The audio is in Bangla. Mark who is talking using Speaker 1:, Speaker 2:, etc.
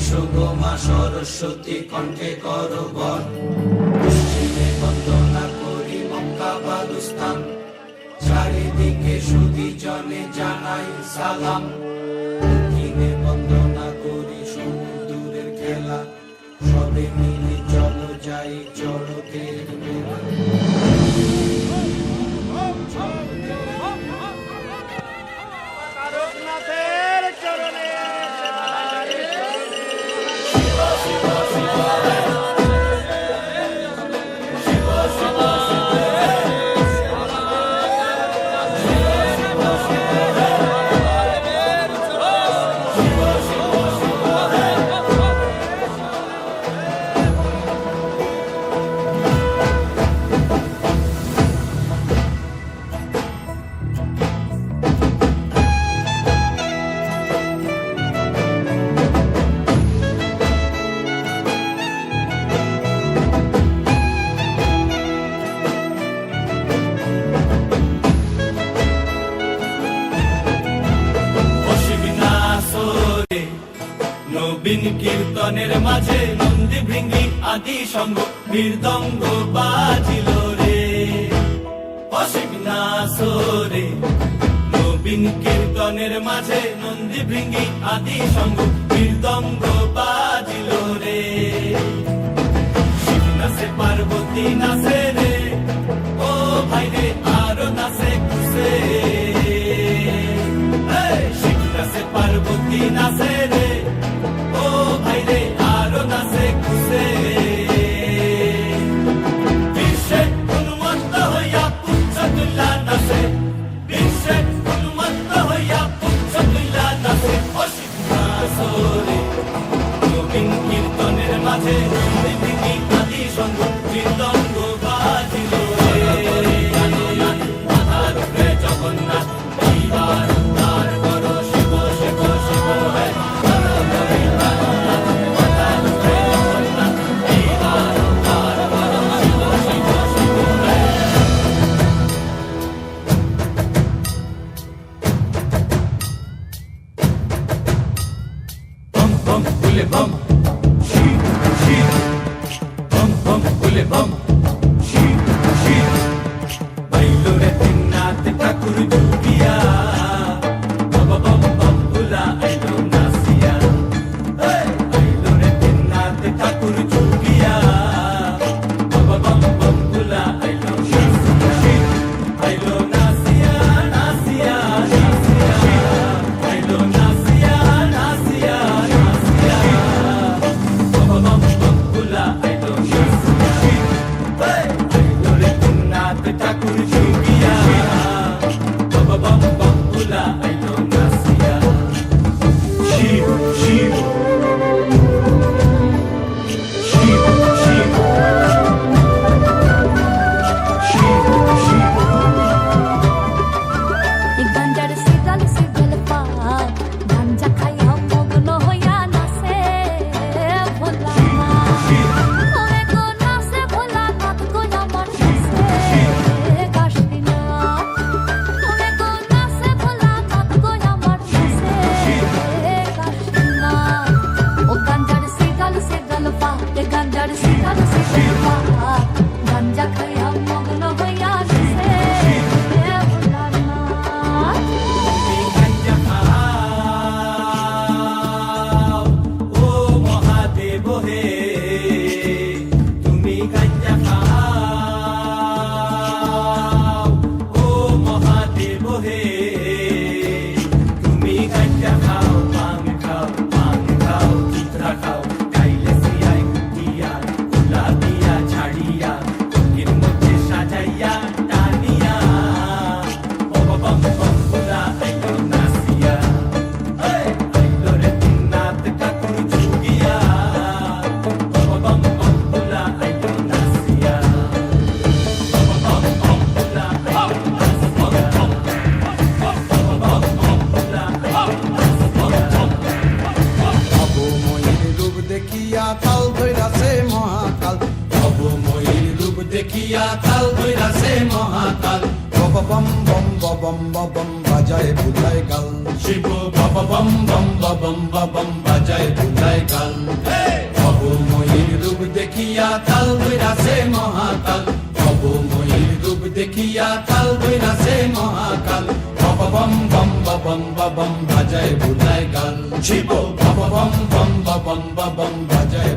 Speaker 1: এসো গো মা সরস্বতী কণ্ঠে করো বর, পশ্চিমে বন্দনা করি মক্কা বালুস্তান, চারিদিকে সুধী জনে জানাই সালাম। দক্ষিণে বন্দনা করি সমুদ্রের খেলা, সবে মিলে চলো যাই চড়কের মেলা।
Speaker 2: নবীন কীর্তনের মাঝে নন্দী ভৃঙ্গি আদি সঙ্গ মৃদঙ্গ বাজিল রে, অসীম নাসরে। নবীন কীর্তনের মাঝে নন্দী ভৃঙ্গি আদি সঙ্গ মৃদঙ্গ বাজিল রে। শিব নাচে পার্বতী নাচে রে, ও ভাই রে আরো নাচে খুশে। শিব নাচে পার্বতী নাচে রে, ও ভাই রে আরো নাচে খুশে। বিশ্বে উন্মত্ত হইয়া পুচ্ছ তুল্লা নাচে, বিশ্বে উন্মত্ত হইয়া পুচ্ছ তুল্লা নাচে, অসীম নাচরে। নবীন কীর্তনের মাঝে নন্দী ভৃঙ্গি আদি সঙ্গ মৃদঙ্গ বাজিল রে। মাথার উপরে জগন্নাথ, এইবার উদ্ধার করো শিব শিব শিব হে। Bum bule bum, sheep sheep. Bum bule bum, sheep sheep. Bailo re tinnaate Thakur जुगिया, bum bum bum bula ailo nasiya. Bailo re tinnaate Thakur जुगिया, bum bum bum bula ailo nasiya. Ailo nasiya nasiya nasiya. Ailo nasiya nasiya. ঠাকুর যুগিয়া, বাবা বাম বাম বুলা আইলো নাসিয়া। শিব শিব শিব শিব শিব শিব।
Speaker 3: গাঞ্জার সিগাল সিগাল পায়, গাঞ্জা খাইয়া মগ্ন হইয়া নাচে ভোলা। ওরে গো নাচে ভোলা নাথ গো আমার নাচে কাশিনা। ওরে গো নাচে ভোলা নাথ গো আমার নাচে কাশিনা। ও গাঞ্জার সিগাল সিগাল পায়, গাঞ্জার সিগাল সিগাল পায়, গাঞ্জা খাইয়া মগ্ন হইয়া নাচে ভোলা না।
Speaker 2: ও মহাদেব হে, তুমি গাঞ্জা খাও। ও মহাদেব হে, তুমি গাঞ্জা খাও। পান খাও পান খাও, চিত্রা খাও, খাইলে সিয়াই দিয়া কুলা দিয়া ছাড়িয়া চোখের মধ্যে সাজাইয়া টানিয়া। বম বম বম বুলা আইলো নাসিয়া। আইলো রে তিন্নাথ ঠাকুর যুগিয়া, বম বম বম বুলা আইলো নাসিয়া। বম বম বম বুলা আইলো নাসিয়া।
Speaker 4: বম বাজায় বুলায় গাল,
Speaker 2: শিব বাবা বম বম বম বম বাজায় বুলায় গাল।
Speaker 1: ভবময়ীর রূপ দেখিয়া তাল ধইরাছে মহাকাল, ভবময়ীর রূপ দেখিয়া তাল ধইরাছে মহাকাল। বম বম বম বম বাজায় বুলায় গাল,
Speaker 2: শিব
Speaker 1: বম বম বম বাজায়